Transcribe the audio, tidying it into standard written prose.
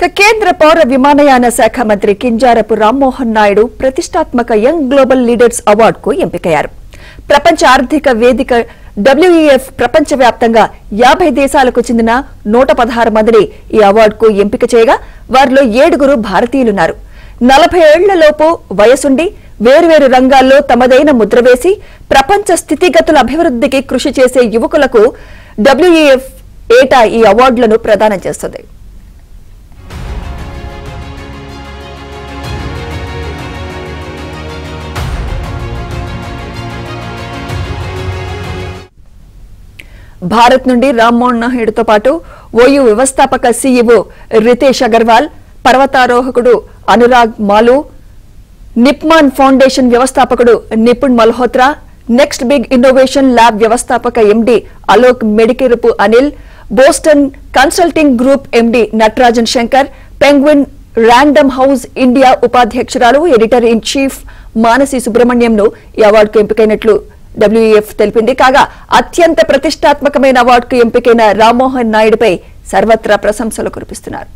కేంద్ర పౌర విమానయాన శాఖ మంత్రి కింజారపు రామ్మోహన్ నాయుడు ప్రతిష్టాత్మక యంగ్ గ్లోబల్ లీడర్స్ అవార్డుకు ఎంపికయ్యారు. ప్రపంచ ఆర్థిక వేదిక WEF ప్రపంచవ్యాప్తంగా 50 దేశాలకు చెందిన 116 మందిని ఈ అవార్డుకు ఎంపిక చేయగా వారిలో 7 భారతీయులున్నారు. 40 ఏళ్లలోపు వయసుండి వేర్వేరు రంగాల్లో తమదైన ముద్ర వేసి ప్రపంచ స్థితిగతుల అభివృద్ధికి కృషి చేసే యువకులకు WEF ఏటా ఈ అవార్డులను ప్రదానం చేస్తుంది. భారత్ నుండి రామ్మోహన్ నాయుడుతో పాటు ఓయూ వ్యవస్థాపక CEO రితేష్ అగర్వాల్, పర్వతారోహకుడు అనురాగ్ మాలు, నిప్మాన్ ఫౌండేషన్ వ్యవస్థాపకుడు Nipun Malhotra, next big innovation lab వ్యవస్థాపక MD Alok Medikirapu Anil, Boston consulting group MD Natarajan Shankar, penguin random house India ఉపాధ్యక్షురాలు ఎడిటర్ ఇన్ చీఫ్ మానసి సుబ్రహ్మణ్యంను ఈ అవార్డుకు ఎంపికైనట్లు WEF తెలిపింది. కాగా అత్యంత ప్రతిష్టాత్మకమైన అవార్డుకు ఎంపికైన రామ్మోహన్ నాయుడుపై సర్వత్రా ప్రశంసలు కురిపిస్తున్నారు.